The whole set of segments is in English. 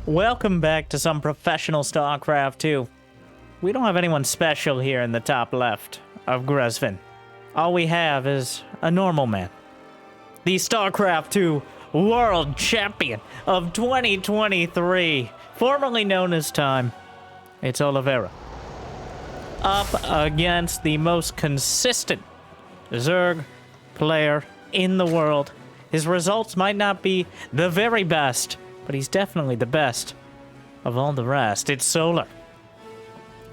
Welcome back to some professional StarCraft 2. We don't have anyone special here in the top left of Gresvin. All we have is a normal man. The StarCraft 2 World Champion of 2023, formerly known as Time. It's Oliveira. Up against the most consistent Zerg player in the world. His results might not be the very best, but he's definitely the best of all the rest. It's Solar.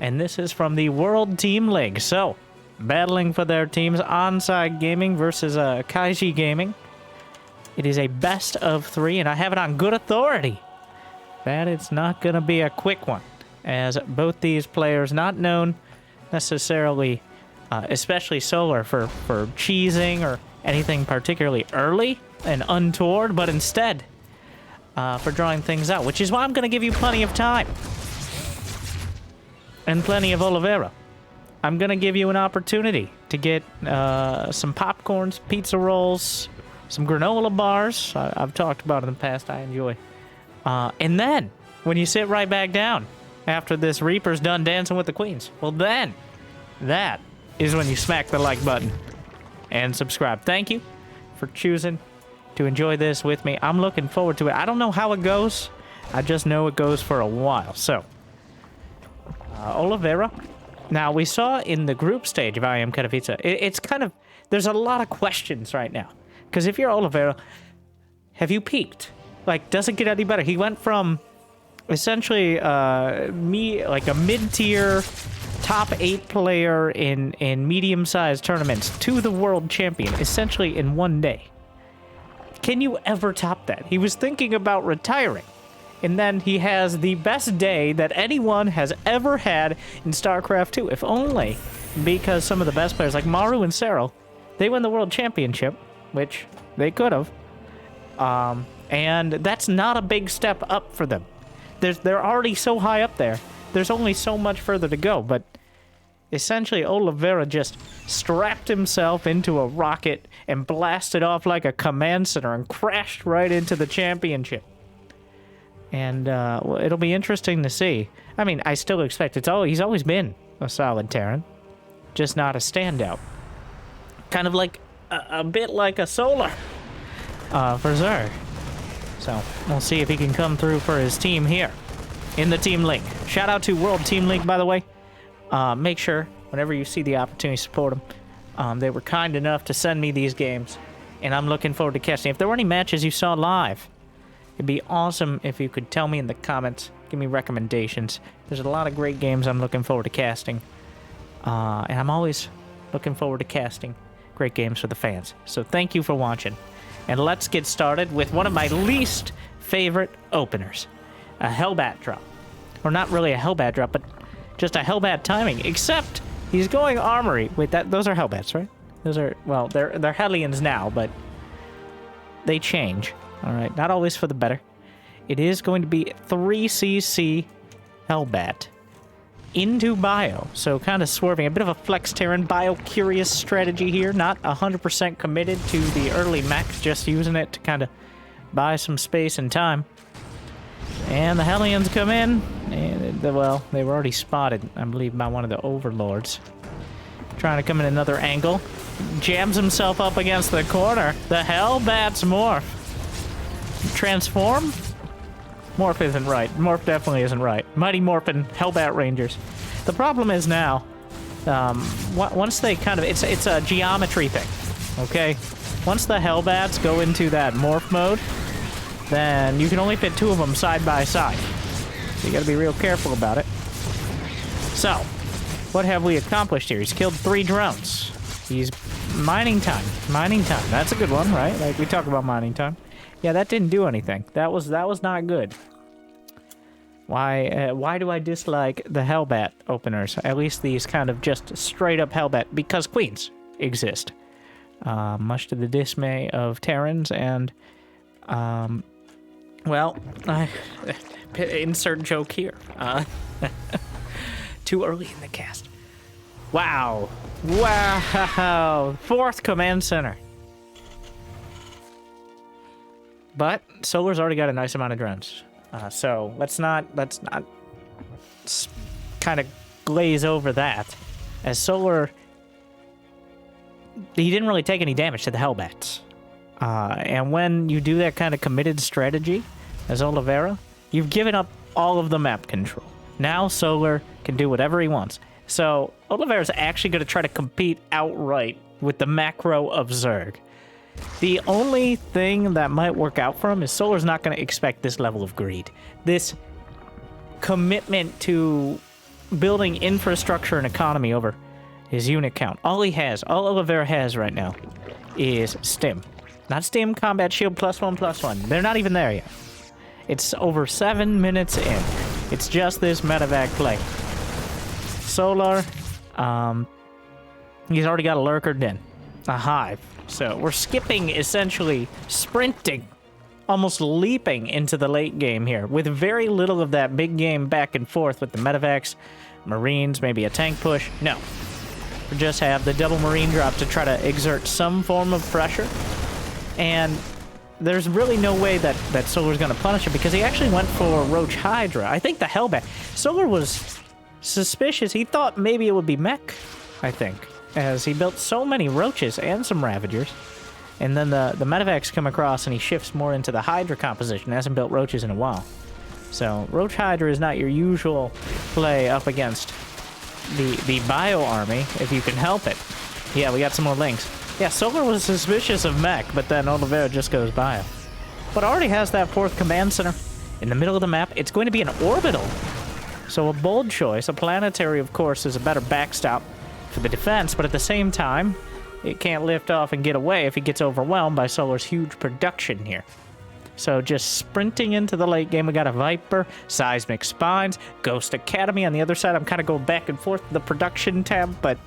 And this is from the World Team League. So, battling for their teams, Onside Gaming versus Kaiji Gaming. It is a best of 3, and I have it on good authority that it's not going to be a quick one, as both these players not known necessarily, especially Solar, for cheesing or anything particularly early and untoward, but instead for drawing things out, which is why I'm going to give you plenty of time and plenty of Oliveira. I'm going to give you an opportunity to get some popcorns, pizza rolls, some granola bars. I've talked about in the past, I enjoy. And then, when you sit right back down after this Reaper's done dancing with the queens, well then, that is when you smack the like button and subscribe. Thank you for choosing to enjoy this with me. I'm looking forward to it. I don't know how it goes. I just know it goes for a while. So, Oliveira. Now, we saw in the group stage of I Am Katowice, it's kind of, there's a lot of questions right now. Because if you're Oliveira, have you peaked? Like, does it get any better? He went from essentially like a mid-tier top 8 player in medium-sized tournaments to the world champion, essentially in one day. Can you ever top that? He was thinking about retiring, and then he has the best day that anyone has ever had in StarCraft 2, if only because some of the best players, like Maru and Cyril, they win the world championship, which they could have, and that's not a big step up for them. They're already so high up there. There's only so much further to go, but essentially Oliveira just strapped himself into a rocket and blasted off like a command center and crashed right into the championship. And well, it'll be interesting to see. I mean, I still expect he's always been a solid Terran, just not a standout. Kind of like a bit like a Solar for Zerg. So we'll see if he can come through for his team here in the Team League. Shout out to World Team League, by the way. Make sure whenever you see the opportunity, support them. They were kind enough to send me these games, and I'm looking forward to casting. If there were any matches you saw live, it'd be awesome if you could tell me in the comments. Give me recommendations. There's a lot of great games I'm looking forward to casting. And I'm always looking forward to casting great games for the fans. So thank you for watching. And let's get started with one of my least favorite openers. A Hellbat drop. Or not really a Hellbat drop, but just a Hellbat timing. Except he's going Armory. Wait, those are Hellbats, right? Those are, well, they're Hellions now, but they change. All right, not always for the better. It is going to be 3cc Hellbat into Bio, so kind of swerving. A bit of a flex Terran Bio-curious strategy here. Not 100% committed to the early mech, just using it to kind of buy some space and time. And the Hellions come in, and, well, they were already spotted, I believe, by one of the Overlords. Trying to come in another angle. Jams himself up against the corner. The Hellbats morph. Transform? Morph isn't right. Morph definitely isn't right. Mighty Morphin Hellbat Rangers. The problem is now, once they kind of, it's a geometry thing, okay? Once the Hellbats go into that morph mode, then you can only fit 2 of them side by side. So you gotta be real careful about it. So, what have we accomplished here? He's killed 3 drones. He's mining time. Mining time. That's a good one, right? Like, we talk about mining time. Yeah, that didn't do anything. That was not good. Why do I dislike the Hellbat openers? At least these kind of just straight up Hellbat, because queens exist. Much to the dismay of Terrans and, well, insert joke here. Too early in the cast. Wow. Wow. 4th command center. But Solar's already got a nice amount of drones. So let's not kind of glaze over that. As Solar, he didn't really take any damage to the Hellbats. And when you do that kind of committed strategy as Oliveira, you've given up all of the map control. Now Solar can do whatever he wants. So Oliveira's actually going to try to compete outright with the macro of Zerg. The only thing that might work out for him is Solar's not going to expect this level of greed. This commitment to building infrastructure and economy over his unit count. All Oliveira has right now is Stim. Not Stim, Combat Shield, +1/+1. They're not even there yet. It's over 7 minutes in. It's just this medevac play. Solar, he's already got a lurker den, a hive. So we're skipping, essentially sprinting, almost leaping into the late game here with very little of that big game back and forth with the medevacs, Marines, maybe a tank push. No, we just have the double Marine drop to try to exert some form of pressure. And there's really no way that Solar's going to punish him because he actually went for Roach Hydra. I think the Hellbat. Solar was suspicious. He thought maybe it would be mech, I think, as he built so many Roaches and some Ravagers. And then the medevacs come across and he shifts more into the Hydra composition. Hasn't built Roaches in a while. So Roach Hydra is not your usual play up against the Bio Army, if you can help it. Yeah, we got some more links. Yeah, Solar was suspicious of mech, but then Oliveira just goes Bio. But already has that 4th command center in the middle of the map. It's going to be an orbital. So a bold choice. A planetary, of course, is a better backstop for the defense, but at the same time, it can't lift off and get away if he gets overwhelmed by Solar's huge production here. So just sprinting into the late game, we got a Viper, Seismic Spines, Ghost Academy. On the other side, I'm kind of going back and forth to the production tab, but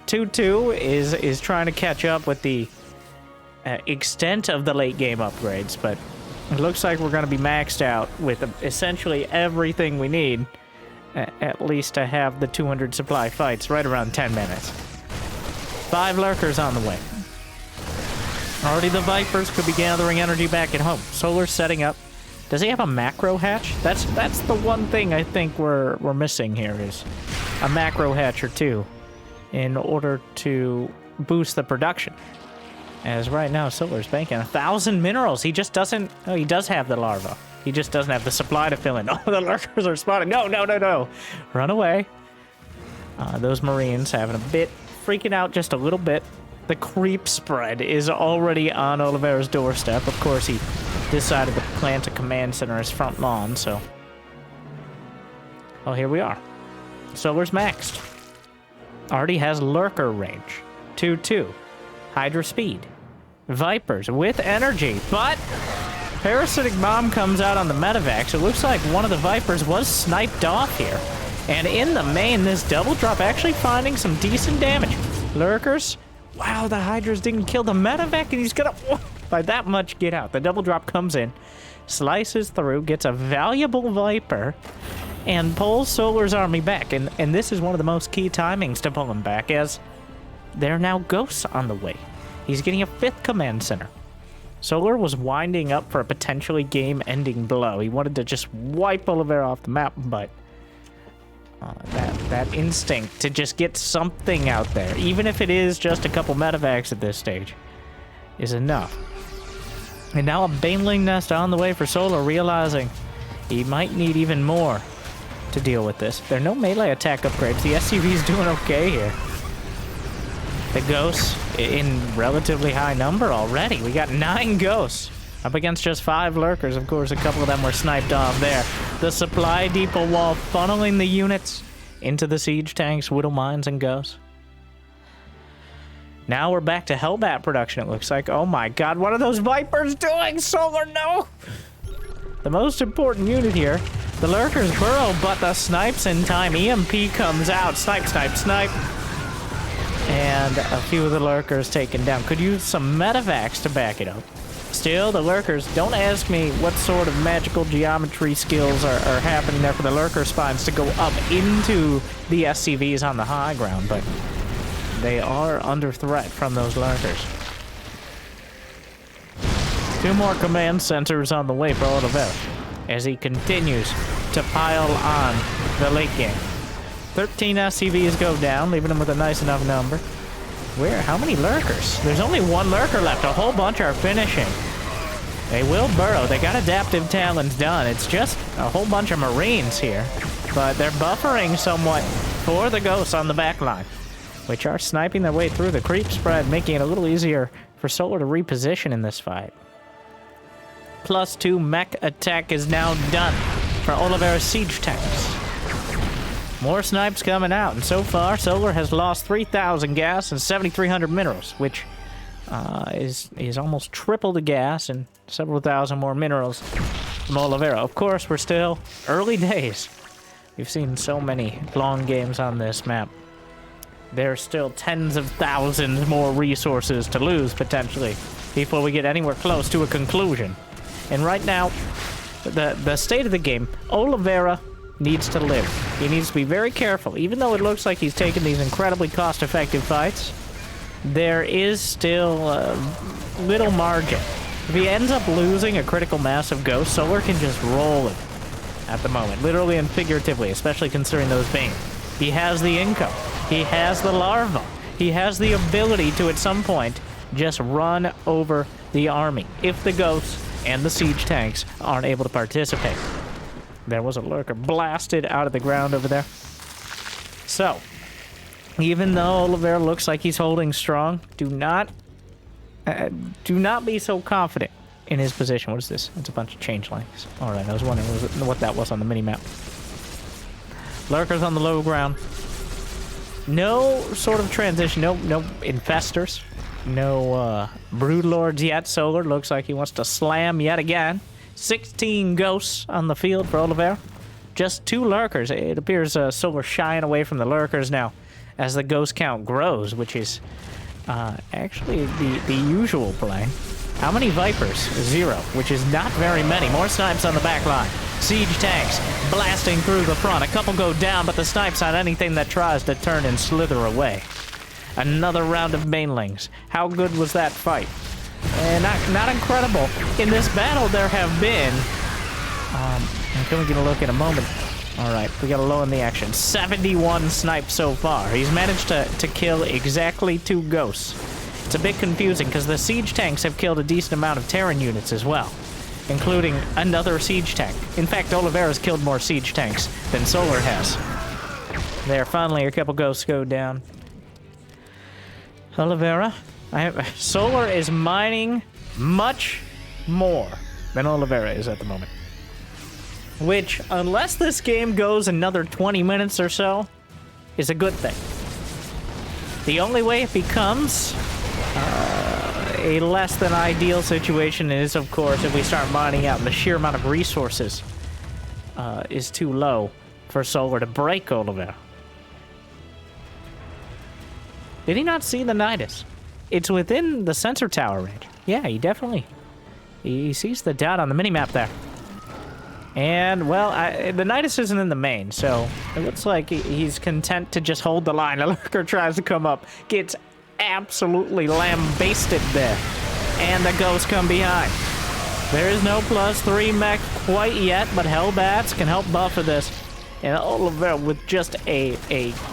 2-2 is trying to catch up with the extent of the late game upgrades, but it looks like we're going to be maxed out with essentially everything we need, at least to have the 200 supply fights right around 10 minutes. 5 lurkers on the way. Already the Vipers could be gathering energy back at home. Solar setting up. Does he have a macro hatch? That's the one thing I think we're missing here is a macro hatch or two in order to boost the production. As right now, Solar's banking 1,000 minerals. He just doesn't... Oh, he does have the larva. He just doesn't have the supply to fill in. Oh, the lurkers are spotted. No, no, no, no. Run away. Those Marines having a bit... Freaking out just a little bit. The creep spread is already on Oliveira's doorstep. Of course, he decided to plant a command center as front lawn, so... Oh, here we are. Solar's maxed. Already has lurker range. 2-2. Hydra speed. Vipers with energy, but Parasitic Bomb comes out on the medevacs. It looks like one of the Vipers was sniped off here. And in the main, this double drop actually finding some decent damage. Lurkers. Wow, the Hydras didn't kill the medevac, and he's gonna, by that much, get out. The double drop comes in, slices through, gets a valuable Viper, and pulls Solar's army back. And this is one of the most key timings to pull him back, as there are now ghosts on the way. He's getting a 5th command center. Solar was winding up for a potentially game-ending blow. He wanted to just wipe Oliveira off the map, but that instinct to just get something out there, even if it is just a couple medevacs at this stage, is enough. And now a Baneling Nest on the way for Solar, realizing he might need even more to deal with this. There are no melee attack upgrades. The SCV's doing okay here. The ghosts in relatively high number already. We got 9 ghosts up against just 5 lurkers. Of course, a couple of them were sniped off there. The supply depot wall funneling the units into the siege tanks, Widow Mines, and ghosts. Now we're back to Hellbat production, it looks like. Oh my god, what are those Vipers doing? Solar, no! The most important unit here. The lurkers burrow, but the snipes in time. EMP comes out. Snipe, snipe, snipe. And a few of the lurkers taken down. Could use some medevacs to back it up. Still, the lurkers, don't ask me what sort of magical geometry skills are happening there for the lurker spines to go up into the SCVs on the high ground, but they are under threat from those lurkers. 2 more command centers on the way for Oliveira. as he continues to pile on the late game. 13 SCVs go down, leaving him with a nice enough number. Where? How many lurkers? There's only one lurker left. A whole bunch are finishing. They will burrow. They got adaptive talons done. It's just a whole bunch of Marines here. But they're buffering somewhat for the ghosts on the back line, which are sniping their way through the creep spread, making it a little easier for Solar to reposition in this fight. +2 mech attack is now done for Oliveira's siege tanks. More snipes coming out, and so far, Solar has lost 3,000 gas and 7,300 minerals, which is almost triple the gas and several thousand more minerals from Oliveira. Of course, we're still early days. We've seen so many long games on this map. There's still tens of thousands more resources to lose, potentially, before we get anywhere close to a conclusion. And right now, the state of the game, Oliveira needs to live. He needs to be very careful. Even though it looks like he's taking these incredibly cost-effective fights, there is still little margin. If he ends up losing a critical mass of ghosts, Solar can just roll it at the moment, literally and figuratively, especially considering those Bane. He has the income. He has the larva. He has the ability to, at some point, just run over the army if the ghosts and the siege tanks aren't able to participate. There was a lurker blasted out of the ground over there. So, even though Oliveira looks like he's holding strong, do not be so confident in his position. What is this? It's a bunch of changelings. All right, I was wondering what that was on the mini-map. Lurkers on the low ground. No sort of transition. No infestors. No broodlords yet. Solar looks like he wants to slam yet again. 16 ghosts on the field for Oliveira. Just 2 lurkers. It appears Solar shying away from the lurkers now as the ghost count grows, which is actually the usual play. How many Vipers? 0, which is not very many. More snipes on the back line. Siege tanks blasting through the front. A couple go down, but the snipes on anything that tries to turn and slither away. Another round of banelings. How good was that fight? Not incredible. In this battle, there have been... can we get a look in a moment? All right, we got a low in the action. 71 snipes so far. He's managed to kill exactly 2 ghosts. It's a bit confusing because the siege tanks have killed a decent amount of Terran units as well, including another siege tank. In fact, Oliveira's killed more siege tanks than Solar has. There, finally, a couple ghosts go down. Oliveira, Solar is mining much more than Oliveira is at the moment. Which, unless this game goes another 20 minutes or so, is a good thing. The only way it becomes a less than ideal situation is, of course, if we start mining out and the sheer amount of resources is too low for Solar to break Oliveira. Did he not see the Nidus? It's within the sensor tower range. Yeah, he sees the dot on the minimap there. And, well, the Nidus isn't in the main, so it looks like he's content to just hold the line. A lurker tries to come up, gets absolutely lambasted there, and the ghosts come behind. There is no +3 mech quite yet, but Hellbats can help buffer this. And Oliveira with just a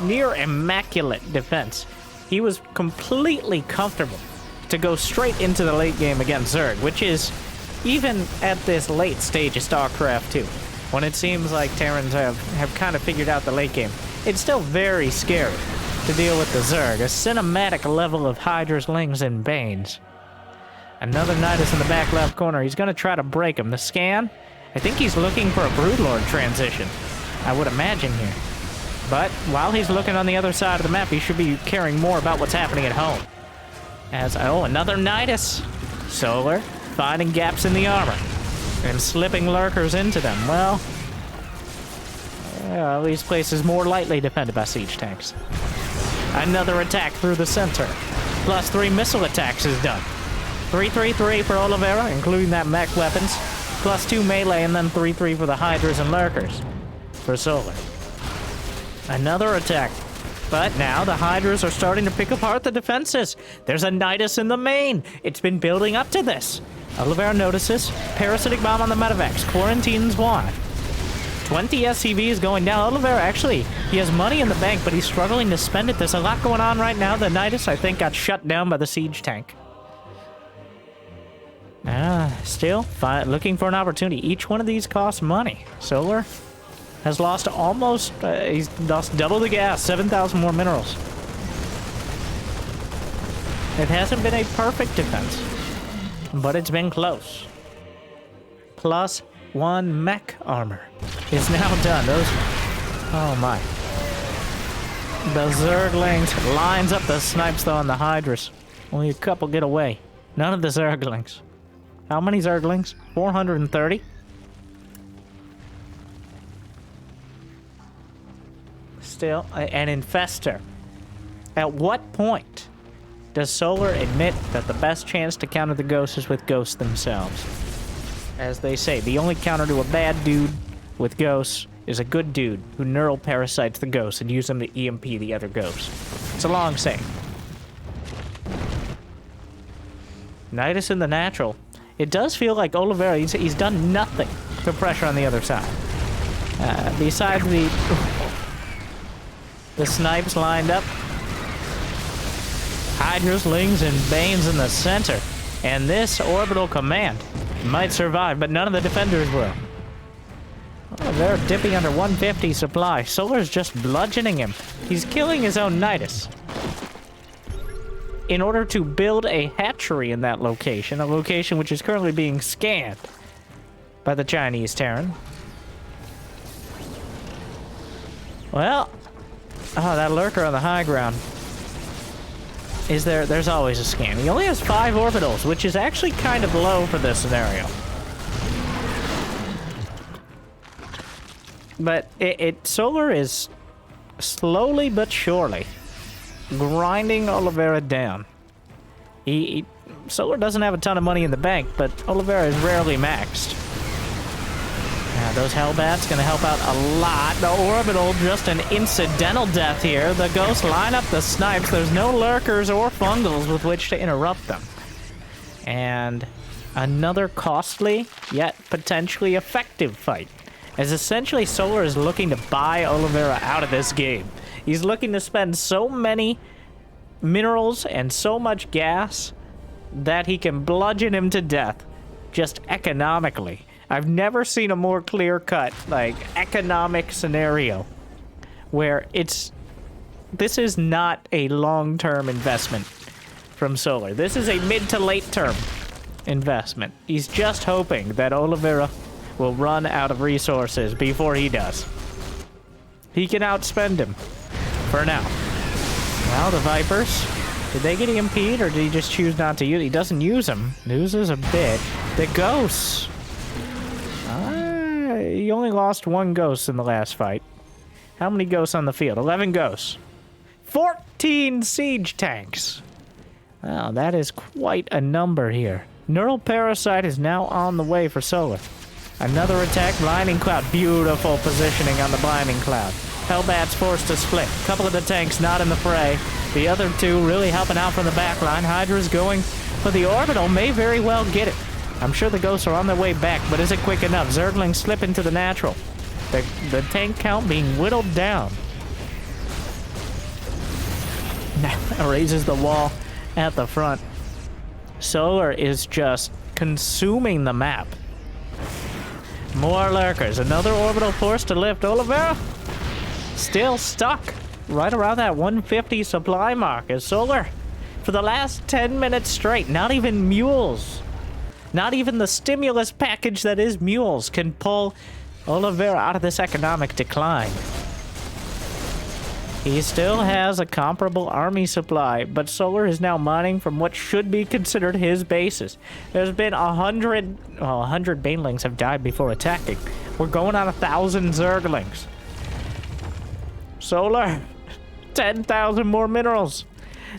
near immaculate defense. He was completely comfortable to go straight into the late game against Zerg, which is, even at this late stage of StarCraft 2, when it seems like Terrans have kind of figured out the late game, it's still very scary to deal with the Zerg, a cinematic level of Hydras, Lings, and Banes. Another Nidus in the back left corner. He's going to try to break him. The scan, I think he's looking for a Broodlord transition, I would imagine here. But while he's looking on the other side of the map, he should be caring more about what's happening at home. Another Nidus. Solar finding gaps in the armor and slipping lurkers into them. Well, these places more lightly defended by siege tanks. Another attack through the center. +3 missile attacks is done. 3-3-3 for Oliveira, including that mech weapons. +2 melee, and then 3-3 for the Hydras and lurkers for Solar. Another attack. But now the Hydras are starting to pick apart the defenses. There's a Nidus in the main. It's been building up to this. Oliveira notices. Parasitic bomb on the medevacs. Quarantines one. 20 SCVs going down. Oliveira, actually, he has money in the bank, but he's struggling to spend it. There's a lot going on right now. The Nidus, I think, got shut down by the siege tank. Still, looking for an opportunity. Each one of these costs money. Solar has lost almost, he's lost double the gas, 7,000 more minerals. It hasn't been a perfect defense, but it's been close. Plus 1 mech armor is now done. Those, oh my. The Zerglings lines up the snipes though on the Hydras. Only a couple get away. None of the Zerglings. How many Zerglings? 430? Still, an infester. At what point does Solar admit that the best chance to counter the ghosts is with ghosts themselves? As they say, the only counter to a bad dude with ghosts is a good dude who neural parasites the ghosts and use them to EMP the other ghosts. It's a long saying. Nidus in the natural. It does feel like Oliveira, he's done nothing to pressure on the other side. Besides the snipes lined up. Hydras, Lings, and Banes in the center. And this orbital command might survive, but none of the defenders will. Oh, they're dipping under 150 supply. Solar's just bludgeoning him. He's killing his own Nidus. In order to build a hatchery in that location, a location which is currently being scanned by the Chinese Terran. Well, oh, that lurker on the high ground. Is there's always a scan. He only has 5 orbitals, which is actually kind of low for this scenario. But Solar is slowly but surely grinding Oliveira down. Solar doesn't have a ton of money in the bank, but Oliveira is rarely maxed. Those Hellbats gonna help out a lot. The orbital, just an incidental death here. The ghosts line up the snipes. There's no lurkers or fungals with which to interrupt them. And another costly, yet potentially effective fight. As essentially Solar is looking to buy Oliveira out of this game. He's looking to spend so many minerals and so much gas that he can bludgeon him to death, just economically. I've never seen a more clear-cut, like, economic scenario where this is not a long-term investment from Solar. This is a mid to late-term investment. He's just hoping that Oliveira will run out of resources before he does. He can outspend him for now. Well, the Vipers, did they get EMP'd or did he just choose not to use? He doesn't use them. Loses a bit. The Ghosts. He only lost 1 ghost in the last fight. How many ghosts on the field? 11 ghosts. 14 siege tanks. Wow, that is quite a number here. Neural Parasite is now on the way for Solar. Another attack, Blinding Cloud. Beautiful positioning on the Blinding Cloud. Hellbat's forced to split. Couple of the tanks not in the fray. The other 2 really helping out from the back line. Hydra's going for the orbital. May very well get it. I'm sure the ghosts are on their way back, but is it quick enough? Zerglings slip into the natural. The tank count being whittled down. Now raises the wall at the front. Solar is just consuming the map. More lurkers. Another orbital forced to lift. Oliveira still stuck right around that 150 supply mark as Solar, for the last 10 minutes straight, not even mules. Not even the stimulus package that is mules can pull Oliveira out of this economic decline. He still has a comparable army supply, but Solar is now mining from what should be considered his bases. There's been 100 Banelings have died before attacking. We're going on 1,000 Zerglings. Solar, 10,000 more minerals.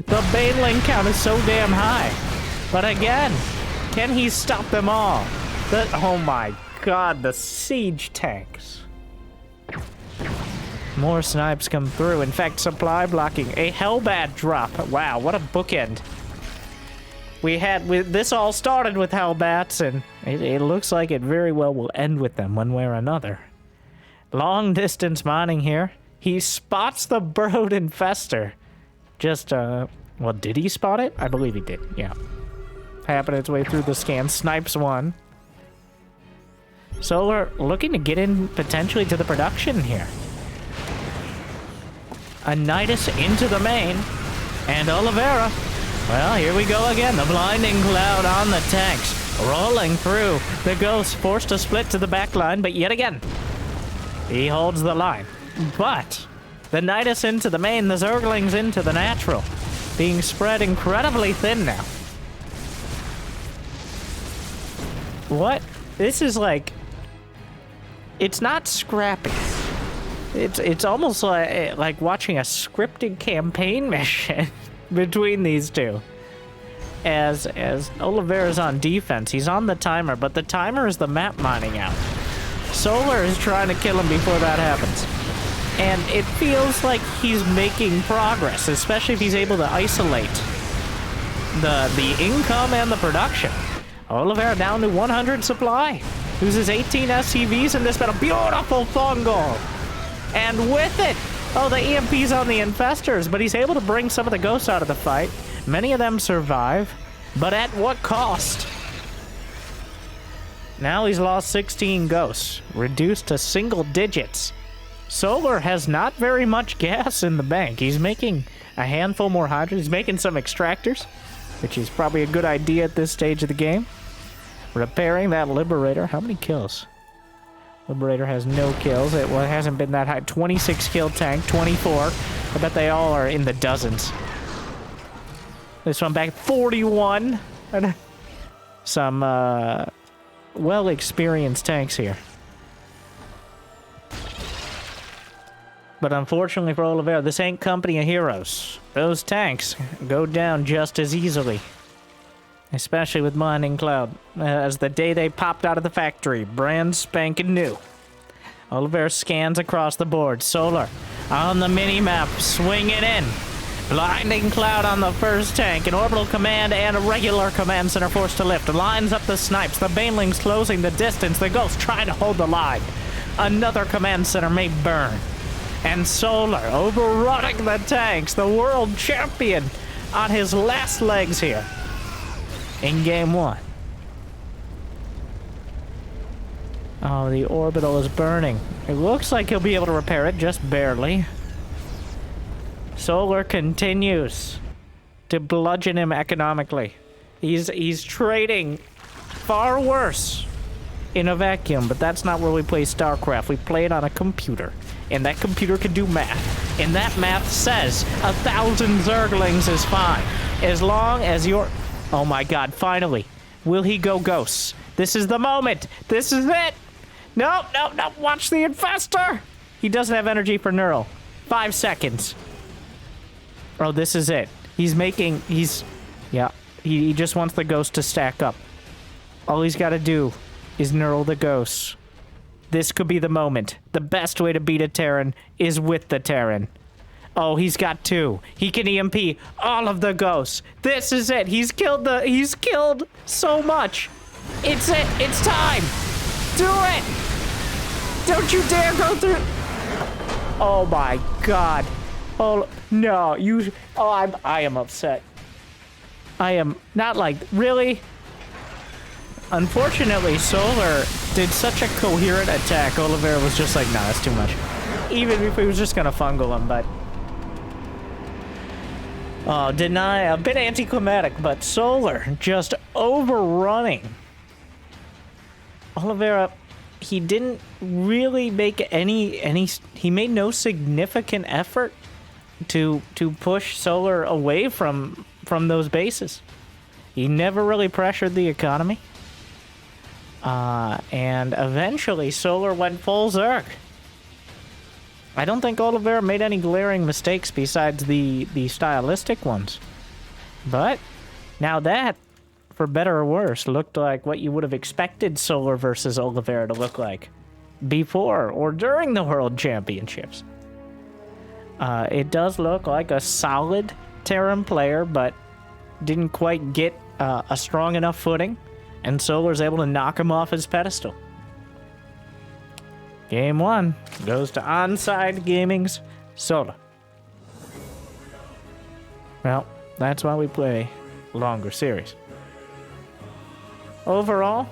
The Baneling count is so damn high. But again, can he stop them all? Oh my god, the siege tanks. More snipes come through. In fact, supply blocking. A Hellbat drop. Wow, what a bookend. This all started with Hellbats, and it looks like it very well will end with them one way or another. Long distance mining here. He spots the burrowed infestor. Just, well, did he spot it? I believe he did, yeah. Tapping its way through the scan, snipes one. Solar looking to get in potentially to the production here. A Nidus into the main, and Oliveira. Well, here we go again. The blinding cloud on the tanks, rolling through. The Ghost forced to split to the back line, but yet again, he holds the line. But the Nidus into the main, the Zerglings into the natural, being spread incredibly thin now. What? This is like... It's not scrappy. It's almost like watching a scripted campaign mission between these two. As Oliveira's on defense, he's on the timer, but the timer is the map mining out. Solar is trying to kill him before that happens. And it feels like he's making progress, especially if he's able to isolate the income and the production. Oliveira down to 100 supply. Loses 18 SCVs in this battle. Beautiful fungal! And with it, oh, the EMP's on the infestors, but he's able to bring some of the ghosts out of the fight. Many of them survive, but at what cost? Now he's lost 16 ghosts, reduced to single digits. Solar has not very much gas in the bank. He's making a handful more hydrogen. He's making some extractors, which is probably a good idea at this stage of the game. Repairing that Liberator. How many kills? Liberator has no kills. It hasn't been that high. 26 kill tank, 24. I bet they all are in the dozens. This one back, 41. Some well-experienced tanks here. But unfortunately for Oliveira, this ain't company of heroes. Those tanks go down just as easily. Especially with Mining Cloud, as the day they popped out of the factory, brand spanking new. Oliveira scans across the board. Solar on the mini-map, swinging in. Blinding Cloud on the first tank. An orbital command and a regular command center forced to lift. Lines up the snipes. The Banelings closing the distance. The Ghosts trying to hold the line. Another command center may burn. And Solar overrunning the tanks. The world champion on his last legs here. In game one. Oh, the orbital is burning. It looks like he'll be able to repair it, just barely. Solar continues to bludgeon him economically. He's trading far worse in a vacuum, but that's not where we play StarCraft. We play it on a computer, and that computer can do math. And that math says 1,000 Zerglings is fine. As long as you're... Oh my god, finally. Will he go ghosts? This is the moment. This is it. No, no, no. Watch the infestor. He doesn't have energy for neural. 5 seconds. Oh, this is it. Yeah. He just wants the ghost to stack up. All he's got to do is neural the ghosts. This could be the moment. The best way to beat a Terran is with the Terran. Oh, he's got 2. He can EMP all of the ghosts. This is it. He's killed so much. It's it. It's time. Do it. Don't you dare go through. Oh my god. Oh no, I am upset. I am not like, really? Unfortunately, Solar did such a coherent attack. Oliveira was just like, nah, that's too much. Even if he was just gonna fungal him, but oh, deny, a bit anticlimactic, but Solar just overrunning. Oliveira, he didn't really make he made no significant effort to push Solar away from those bases. He never really pressured the economy. And eventually Solar went full Zerg. I don't think Oliveira made any glaring mistakes besides the stylistic ones. But now that, for better or worse, looked like what you would have expected Solar versus Oliveira to look like before or during the World Championships. It does look like a solid Terran player, but didn't quite get a strong enough footing, and Solar's able to knock him off his pedestal. Game 1 goes to Onside Gaming's Solar. Well, that's why we play longer series. Overall,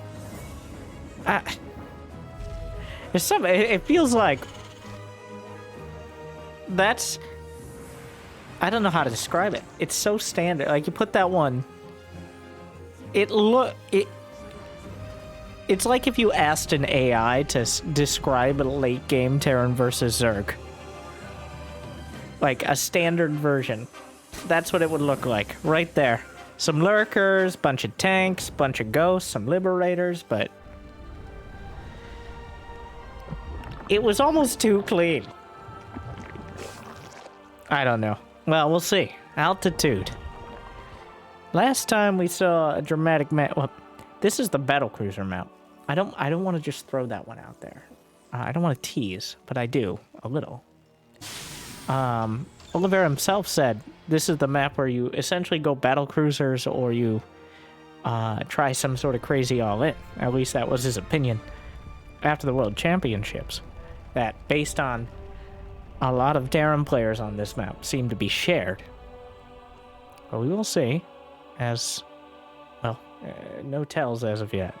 it feels like that's, I don't know how to describe it. It's so standard. Like, you put that one, it's like if you asked an AI to describe a late game Terran versus Zerg. Like a standard version. That's what it would look like right there. Some lurkers, bunch of tanks, bunch of ghosts, some liberators, but it was almost too clean. I don't know. Well, we'll see. Altitude. Last time we saw a dramatic map. Well, this is the battlecruiser map. I don't want to just throw that one out there. I don't want to tease, but I do a little. Oliveira himself said this is the map where you essentially go battlecruisers or you try some sort of crazy all-in. At least that was his opinion after the World Championships. That based on a lot of Terran players on this map seem to be shared. But we will see, as, well, no tells as of yet.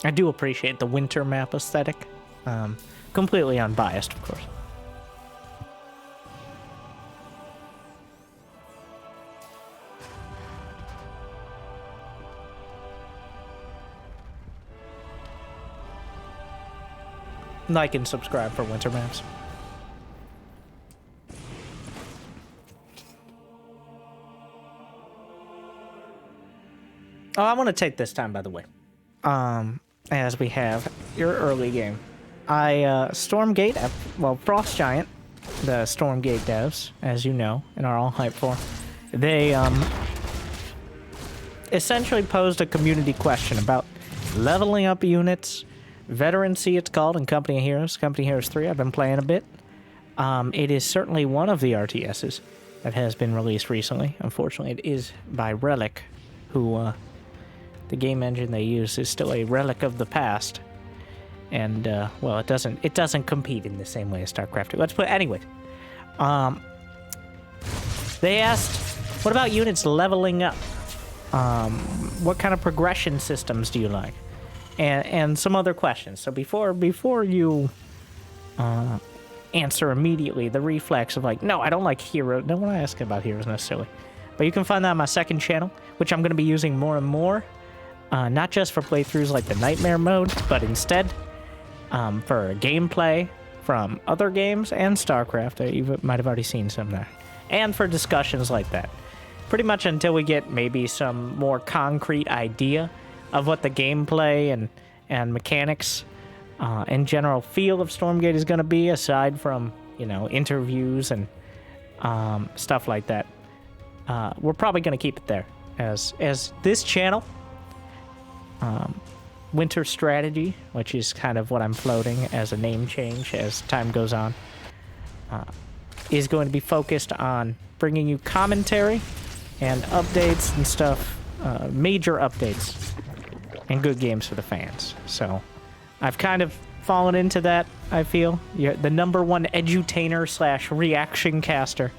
I do appreciate the winter map aesthetic. Completely unbiased, of course. Like and subscribe for winter maps. Oh, I want to take this time, by the way. As we have your early game. Stormgate, well, Frost Giant, the Stormgate devs, as you know, and are all hyped for, they, essentially posed a community question about leveling up units. Veterancy, it's called, in Company of Heroes. Company of Heroes 3, I've been playing a bit. It is certainly one of the RTSs that has been released recently. Unfortunately, it is by Relic, who, the game engine they use is still a relic of the past. And, well, it doesn't compete in the same way as StarCraft. Let's put, anyway. They asked, what about units leveling up? What kind of progression systems do you like? And some other questions. So before you answer immediately, the reflex of like, no, I don't like heroes. No one asking about heroes necessarily. But you can find that on my second channel, which I'm going to be using more and more. Not just for playthroughs like the Nightmare mode, but instead for gameplay from other games and StarCraft. You might have already seen some there. And for discussions like that. Pretty much until we get maybe some more concrete idea of what the gameplay and mechanics and general feel of Stormgate is going to be, aside from, you know, interviews and stuff like that. We're probably going to keep it there as this channel, Winter Strategy, which is kind of what I'm floating as a name change as time goes on, is going to be focused on bringing you commentary and updates and stuff, major updates and good games for the fans. So I've kind of fallen into that, I feel. You're the #1 edutainer / reaction caster.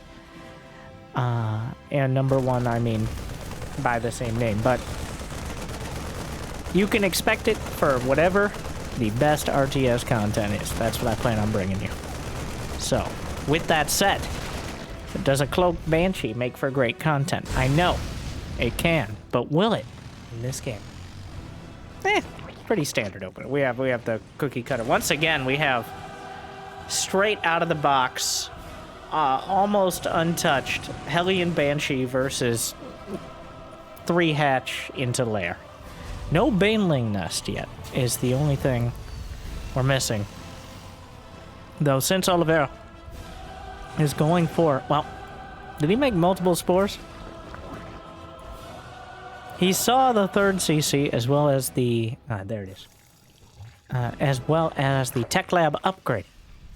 And #1, I mean, by the same name. But you can expect it for whatever the best RTS content is. That's what I plan on bringing you. So, with that said, does a cloaked Banshee make for great content? I know it can, but will it in this game? Pretty standard opener. We have the cookie cutter. Once again, we have straight out of the box, almost untouched Hellion Banshee versus 3-hatch into lair. No Baneling Nest yet is the only thing we're missing. Though since Oliveira is going for, well, did he make multiple spores? He saw the 3rd CC as well as the, there it is, as well as the Tech Lab upgrade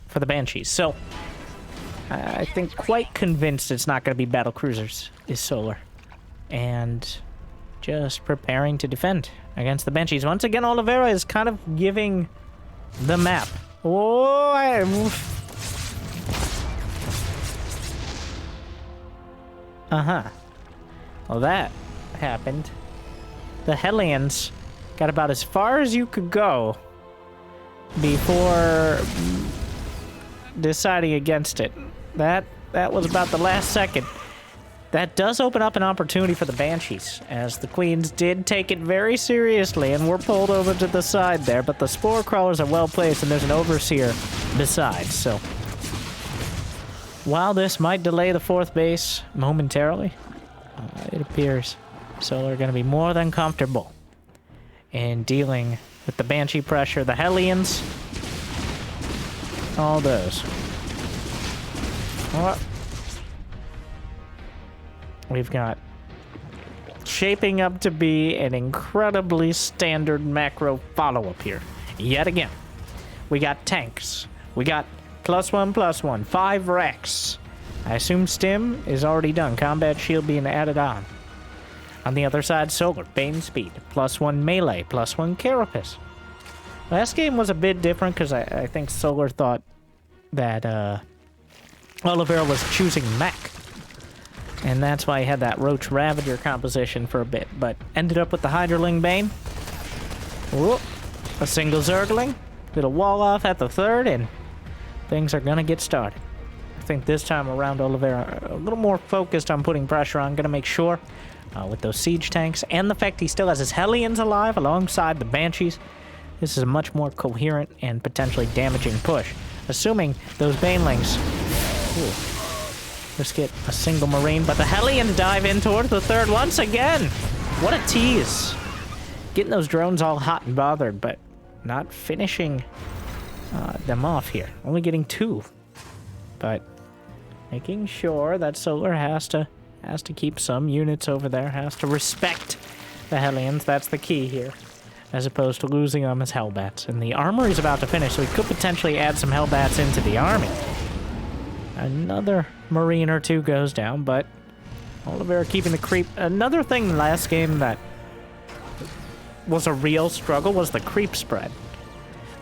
for the Banshees. So, I think quite convinced it's not going to be battle cruisers is Solar. and just preparing to defend against the Banshees. Once again, Oliveira is kind of giving the map. Oh, well, that happened. The Hellions got about as far as you could go before deciding against it. That was about the last second. That does open up an opportunity for the Banshees, as the Queens did take it very seriously and were pulled over to the side there, but the Spore Crawlers are well placed and there's an Overseer besides, so while this might delay the 4th base momentarily, it appears Solar are going to be more than comfortable in dealing with the Banshee pressure, the Hellions, all those. Well, we've got shaping up to be an incredibly standard macro follow-up here. Yet again, we got tanks. We got +1/+1, 5 Rex. I assume Stim is already done. Combat Shield being added on. On the other side, Solar, Bane Speed, +1 Melee, +1 Carapace. Last game was a bit different because I think Solar thought that Oliveira was choosing mech. And that's why he had that Roach Ravager composition for a bit, but ended up with the Hydraling Bane. Whoop. A single Zergling. Little wall off at the 3rd, and things are gonna get started. I think this time around, Oliveira a little more focused on putting pressure on, gonna make sure with those siege tanks and the fact he still has his Hellions alive alongside the Banshees. This is a much more coherent and potentially damaging push. Assuming those Banelings just get a single Marine, but the Hellions dive in towards the 3rd once again. What a tease. Getting those drones all hot and bothered, but not finishing them off here. Only getting 2. But making sure that Solar has to keep some units over there, has to respect the Hellions. That's the key here, as opposed to losing them as Hellbats. And the armory is about to finish, so we could potentially add some Hellbats into the army. Another Marine or 2 goes down, but Oliveira keeping the creep. Another thing last game that was a real struggle was the creep spread.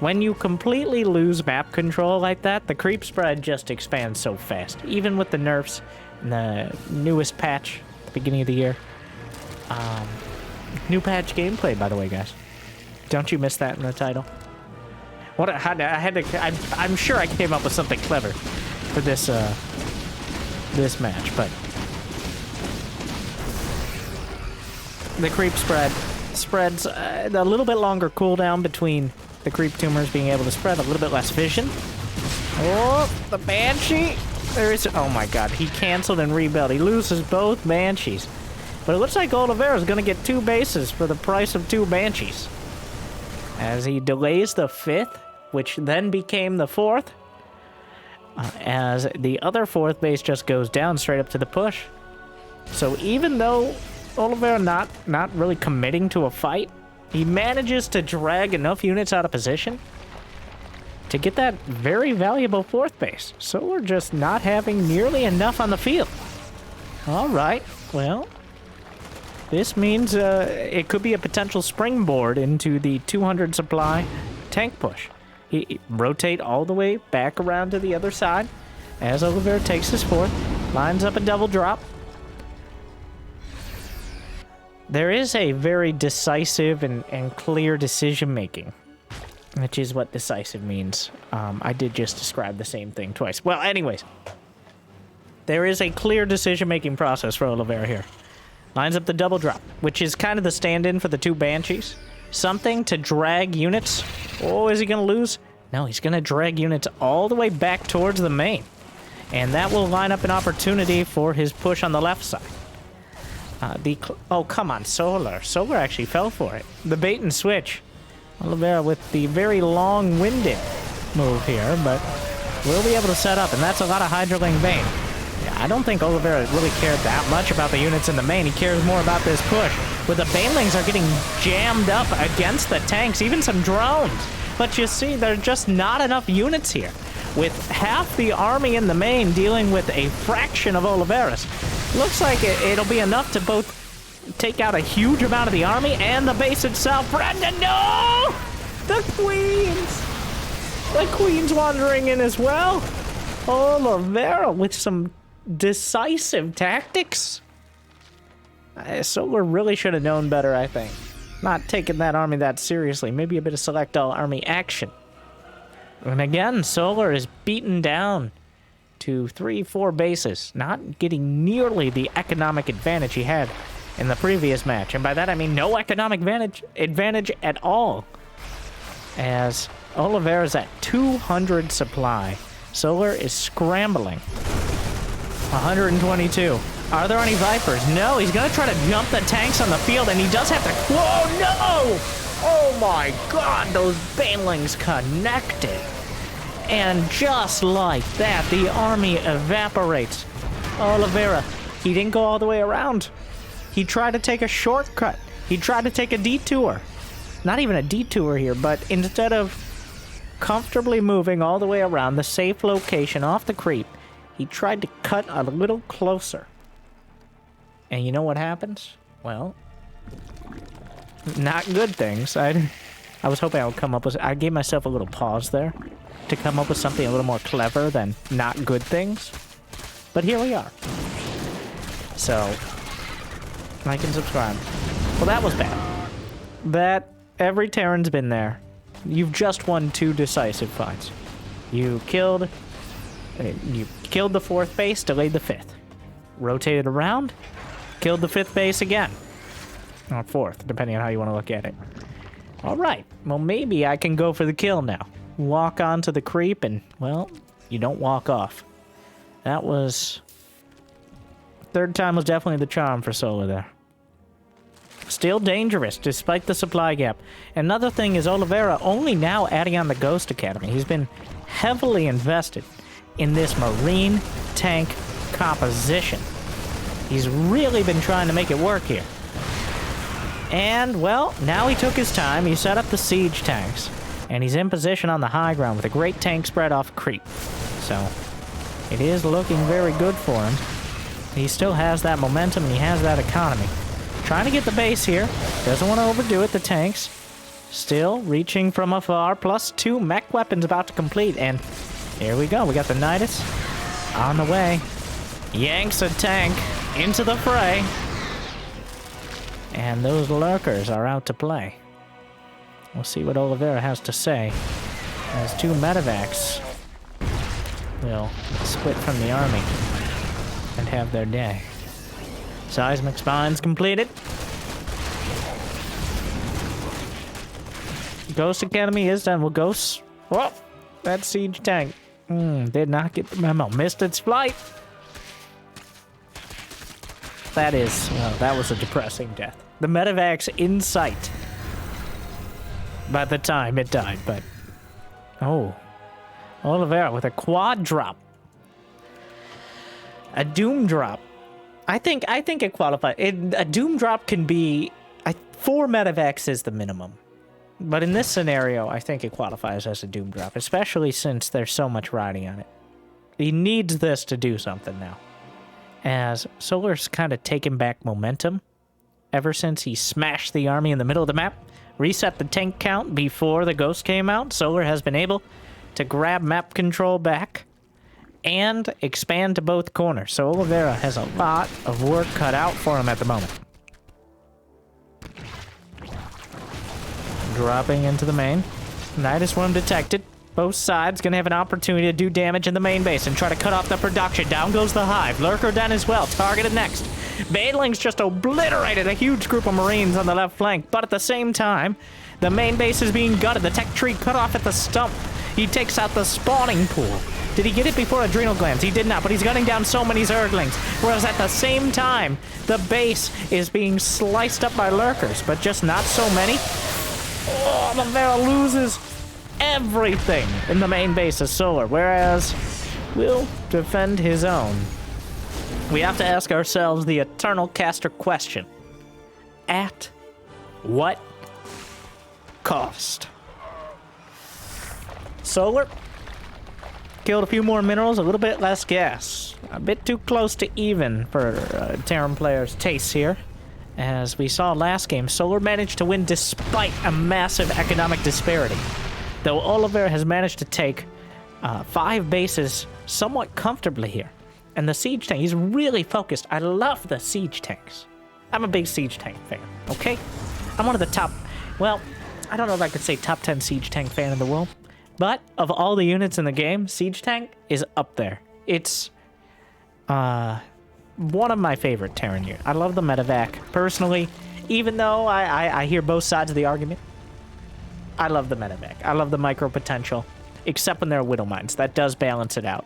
When you completely lose map control like that, the creep spread just expands so fast. Even with the nerfs in the newest patch at the beginning of the year. New patch gameplay, by the way, guys. Don't you miss that in the title? I'm sure I came up with something clever for this this match, but the creep spreads a little bit longer cooldown between the creep tumors being able to spread, a little bit less vision. Oh, the Banshee! Oh my god, he canceled and rebuilt. He loses both Banshees. But it looks like Oliveira is going to get 2 bases for the price of 2 Banshees. As he delays the 5th, which then became the 4th, as the other 4th base just goes down straight up to the push. So even though Oliveira not really committing to a fight, he manages to drag enough units out of position to get that very valuable 4th base. So we're just not having nearly enough on the field. All right, well, this means it could be a potential springboard into the 200 supply tank push. He rotate all the way back around to the other side as Oliveira takes his 4th, lines up a double drop. There is a very decisive and clear decision-making, which is what decisive means. I did just describe the same thing twice. Well, anyways, there is a clear decision-making process for Oliveira here. Lines up the double drop, which is kind of the stand-in for the 2 Banshees. Something to drag units. Oh, is he going to lose? No, he's going to drag units all the way back towards the main. And that will line up an opportunity for his push on the left side. Oh, come on, Solar. Solar actually fell for it. The bait and switch. Oliveira with the very long-winded move here, but we'll be able to set up, and that's a lot of Hydraling Bane. Yeah, I don't think Oliveira really cared that much about the units in the main. He cares more about this push, where the Banelings are getting jammed up against the tanks, even some drones. But you see, there's just not enough units here. With half the army in the main dealing with a fraction of Oliveira's, looks like it'll be enough to both take out a huge amount of the army and the base itself. Brendan, no! The queens! The queen's wandering in as well. Oliveira with some decisive tactics. Solar really should have known better, I think. Not taking that army that seriously. Maybe a bit of select all army action. And again, Solar is beaten down to 3-4 bases, not getting nearly the economic advantage he had in the previous match. And by that I mean no economic advantage at all. As Oliveira's at 200 supply. Solar is scrambling. 122. Are there any Vipers? No, he's gonna try to jump the tanks on the field, and he does have to... Whoa, no! Oh my god, those banelings connected. And just like that, the army evaporates. Oliveira, he didn't go all the way around. He tried to take a shortcut. He tried to take a detour. Not even a detour here, but instead of comfortably moving all the way around the safe location off the creep, he tried to cut a little closer. And you know what happens? Well, not good things. I was hoping I would come up with... I gave myself a little pause there to come up with something a little more clever than not good things. But here we are. So, like and subscribe. Well, that was bad. That, every Terran's been there. You've just won 2 decisive fights. You killed the 4th base, delayed the 5th. Rotated around, killed the 5th base again. Or 4th, depending on how you want to look at it. Alright, well maybe I can go for the kill now. Walk onto the creep and, well, you don't walk off. That was... 3rd time was definitely the charm for Solar there. Still dangerous, despite the supply gap. Another thing is Oliveira only now adding on the Ghost Academy. He's been heavily invested in this Marine tank composition. He's really been trying to make it work here. And, well, now he took his time. He set up the siege tanks. And he's in position on the high ground with a great tank spread off creep. So, it is looking very good for him. He still has that momentum and he has that economy. Trying to get the base here. Doesn't want to overdo it, the tanks. Still reaching from afar. +2 mech weapons about to complete. And here we go. We got the Nidus on the way. Yanks a tank into the fray. And those lurkers are out to play. We'll see what Oliveira has to say. As 2 medevacs will split from the army and have their day. Seismic spines completed. Ghost Academy is done. Well, Ghosts... Whoa! That siege tank did not get the memo. Missed its flight. That is... Well, that was a depressing death. The medevac's in sight by the time it died, but... Oh. Oliveira with a quad drop. A doom drop. I think it qualifies. A doom drop can be... 4 medevacs is the minimum. But in this scenario, I think it qualifies as a doom drop, especially since there's so much riding on it. He needs this to do something now. As Solar's kind of taken back momentum ever since he smashed the army in the middle of the map, reset the tank count before the Ghost came out. Solar has been able to grab map control back and expand to both corners. So Oliveira has a lot of work cut out for him at the moment. Dropping into the main. Nidus worm detected. Both sides gonna have an opportunity to do damage in the main base and try to cut off the production. Down goes the hive. Lurker down as well. Targeted next. Banelings just obliterated a huge group of Marines on the left flank, but at the same time, the main base is being gutted. The tech tree cut off at the stump. He takes out the spawning pool. Did he get it before adrenal glands? He did not, but he's gunning down so many Zerglings. Whereas at the same time, the base is being sliced up by lurkers, but just not so many. Oh, Oliveira loses everything in the main base of Solar, whereas will defend his own. We have to ask ourselves the eternal caster question. At what cost? Solar killed a few more minerals, a little bit less gas. A bit too close to even for Terran players' tastes here. As we saw last game, Solar managed to win despite a massive economic disparity. Though Oliveira has managed to take 5 bases somewhat comfortably here. And the siege tank, he's really focused. I love the siege tanks. I'm a big siege tank fan, okay? I'm one of the top, well, I don't know if I could say top 10 siege tank fan in the world. But of all the units in the game, siege tank is up there. It's one of my favorite Terran units. I love the medevac, personally. Even though I hear both sides of the argument, I love the medevac. I love the micro potential, except when there are widow mines. That does balance it out.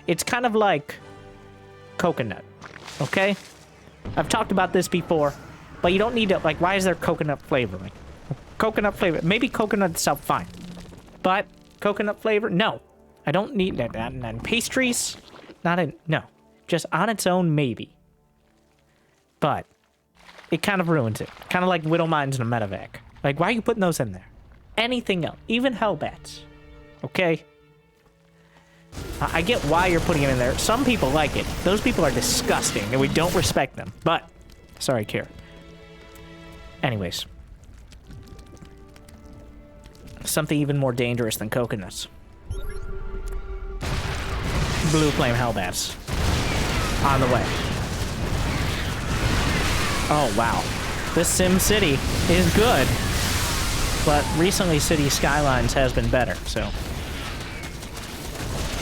It's kind of like coconut, okay? I've talked about this before, but you don't need to, like, why is there coconut flavoring? Coconut flavor, maybe coconut itself, fine. But coconut flavor, no. I don't need that. And pastries, no. Just on its own, maybe. But it kind of ruins it. Kind of like widow mines and a medevac. Like, why are you putting those in there? Anything else, even hellbats, okay? I get why you're putting it in there. Some people like it. Those people are disgusting, and we don't respect them. But, sorry, Kira. Anyways. Something even more dangerous than coconuts. Blue flame hellbats. On the way. Oh, wow. This Sim City is good. But recently, City Skylines has been better, so...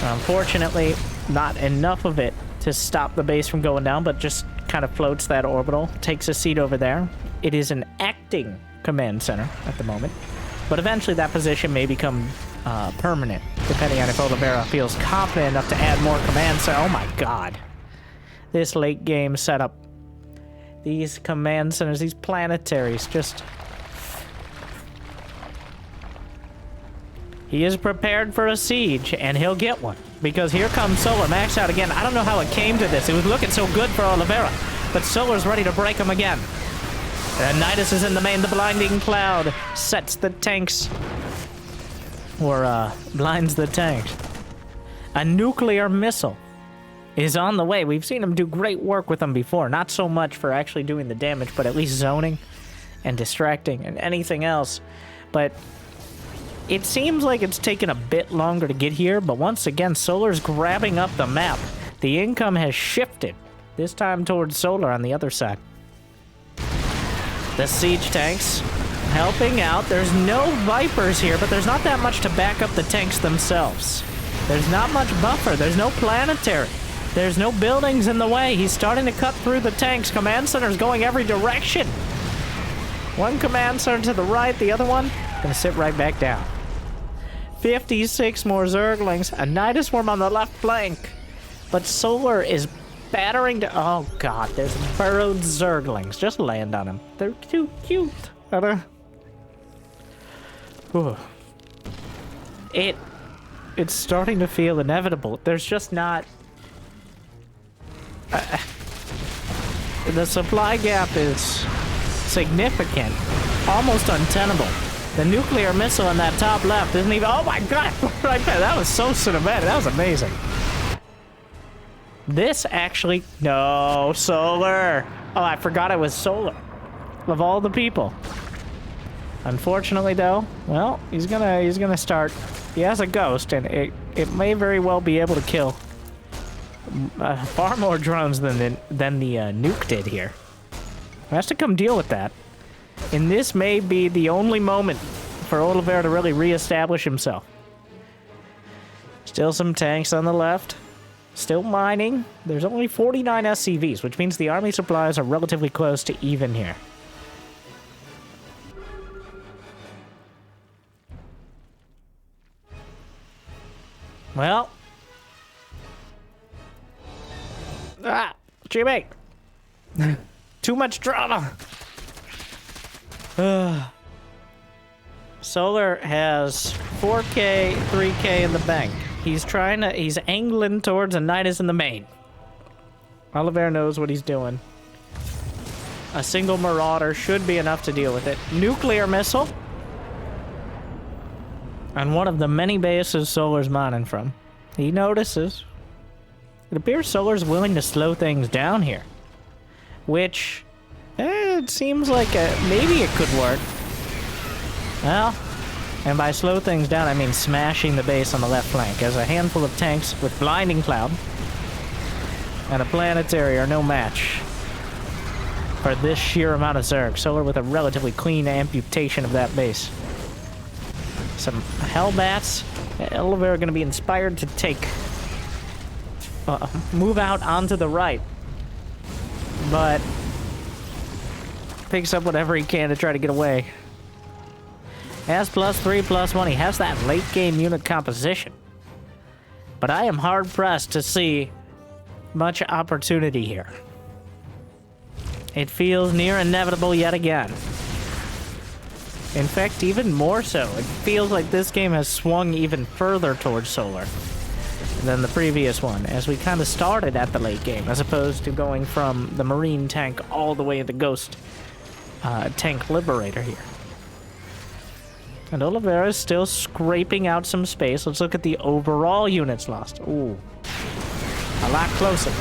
Unfortunately, not enough of it to stop the base from going down, but just kind of floats that orbital, takes a seat over there. It is an acting command center at the moment, but eventually that position may become permanent, depending on if Oliveira feels confident enough to add more command center. Oh my god. This late game setup. These command centers, these planetaries, just... He is prepared for a siege, and he'll get one. Because here comes Solar, maxed out again. I don't know how it came to this. It was looking so good for Oliveira. But Solar's ready to break him again. And Nidus is in the main. The blinding cloud sets the tanks. Or, blinds the tanks. A nuclear missile is on the way. We've seen him do great work with them before. Not so much for actually doing the damage, but at least zoning and distracting and anything else. But... it seems like it's taken a bit longer to get here, but once again, Solar's grabbing up the map. The income has shifted, this time towards Solar on the other side. The siege tanks helping out. There's no Vipers here, but there's not that much to back up the tanks themselves. There's not much buffer. There's no planetary. There's no buildings in the way. He's starting to cut through the tanks. Command center's going every direction. One command center to the right, the other one gonna sit right back down. 56 more Zerglings. A Nidus Worm on the left flank. But Solar is battering to... oh, God. There's burrowed Zerglings. Just land on them. They're too cute. It's starting to feel inevitable. There's just not... the supply gap is significant. Almost untenable. The nuclear missile in that top left isn't even... oh my god! Right there. That was so cinematic. That was amazing. This actually... no, Solar. Oh, I forgot it was Solar. Of all the people. Unfortunately, though, well, he's gonna start... he has a ghost, and it may very well be able to kill far more drones than the nuke did here. He has to come deal with that. And this may be the only moment for Oliveira to really reestablish himself. Still some tanks on the left. Still mining. There's only 49 SCVs, which means the army supplies are relatively close to even here. Well. Jimmy! Too much drama! Solar has 4K, 3K in the bank. He's angling towards a Nidus in the main. Oliveira knows what he's doing. A single Marauder should be enough to deal with it. Nuclear missile. On one of the many bases Solar's mining from. He notices. It appears Solar's willing to slow things down here. Which... it seems like maybe it could work. Well, and by slow things down, I mean smashing the base on the left flank, as a handful of tanks with Blinding Cloud and a Planetary are no match for this sheer amount of Zerg. Solar with a relatively clean amputation of that base. Some Hellbats. Oliveira are going to be inspired to take... move out onto the right. But... picks up whatever he can to try to get away. Has +3, +1. He has that late game unit composition. But I am hard pressed to see much opportunity here. It feels near inevitable yet again. In fact, even more so. It feels like this game has swung even further towards Solar than the previous one, as we kind of started at the late game, as opposed to going from the Marine tank all the way into Ghost tank Liberator here. And Oliveira is still scraping out some space. Let's look at the overall units lost. Ooh. A lot closer.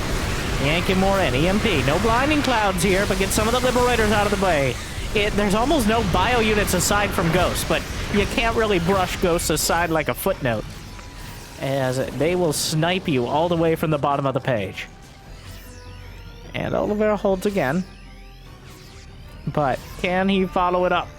Yanking more in. EMP. No Blinding Clouds here, but get some of the Liberators out of the way. There's almost no bio units aside from Ghosts, but you can't really brush Ghosts aside like a footnote, as they will snipe you all the way from the bottom of the page. And Oliveira holds again. But can he follow it up?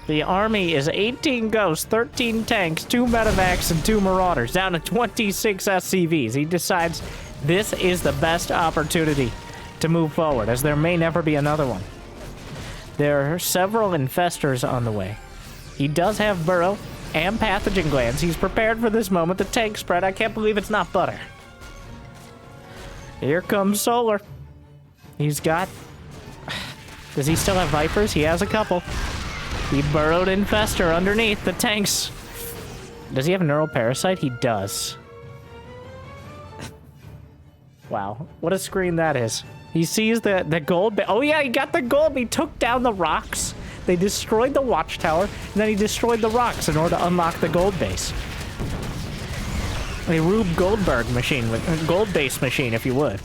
The army is 18 Ghosts, 13 tanks, 2 Medevacs, and 2 Marauders, down to 26 SCVs. He decides this is the best opportunity to move forward, as there may never be another one. There are several Infestors on the way. He does have Burrow and Pathogen Glands. He's prepared for this moment. The tank spread, I can't believe it's not butter. Here comes Solar. He's got... Does he still have Vipers? He has a couple. He burrowed Infestor underneath the tanks. Does he have a Neural Parasite? He does. Wow, what a screen that is. He sees the gold. Oh yeah, he got the gold. He took down the rocks. They destroyed the watchtower, and then he destroyed the rocks in order to unlock the gold base. A Rube Goldberg machine, with a gold base machine, if you would.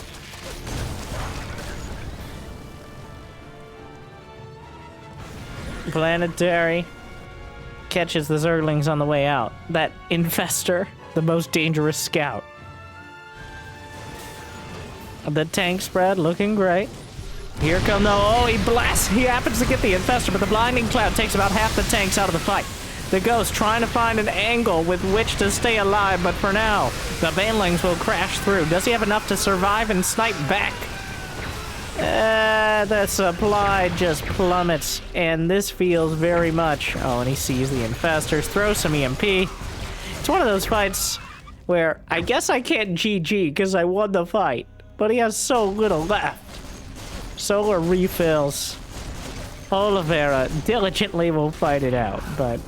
Planetary catches the Zerglings on the way out. That Infestor, the most dangerous scout. The tank spread looking great. Here come the... Oh, he blasts. He happens to get the Infestor, but the Blinding Cloud takes about half the tanks out of the fight. The Ghost trying to find an angle with which to stay alive, but for now, the Banelings will crash through. Does he have enough to survive and snipe back? The supply just plummets, and this feels very much... Oh, and he sees the Infestors, throws some EMP. It's one of those fights where I guess I can't GG because I won the fight, but he has so little left. Solar refills. Oliveira diligently will fight it out, but...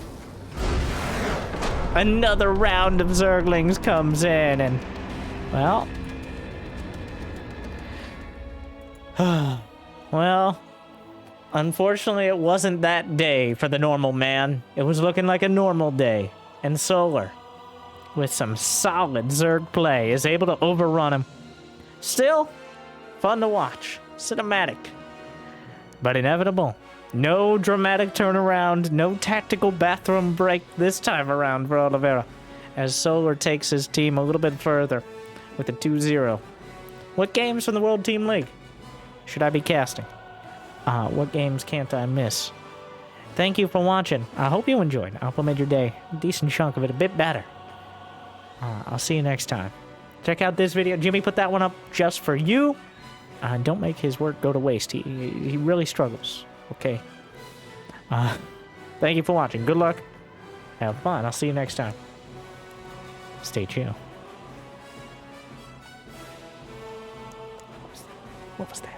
Another round of Zerglings comes in, and... Well... Well, unfortunately it wasn't that day for the normal man. It was looking like a normal day. And Solar, with some solid Zerg play, is able to overrun him. Still, fun to watch. Cinematic. But inevitable. No dramatic turnaround, no tactical bathroom break this time around for Oliveira, as Solar takes his team a little bit further with a 2-0. What games from the World Team League should I be casting? What games can't I miss? Thank you for watching. I hope you enjoyed. I hope I made your day, a decent chunk of it, a bit better. I'll see you next time. Check out this video. Jimmy put that one up just for you. Don't make his work go to waste. He really struggles. Okay. Thank you for watching. Good luck. Have fun. I'll see you next time. Stay chill. What was that?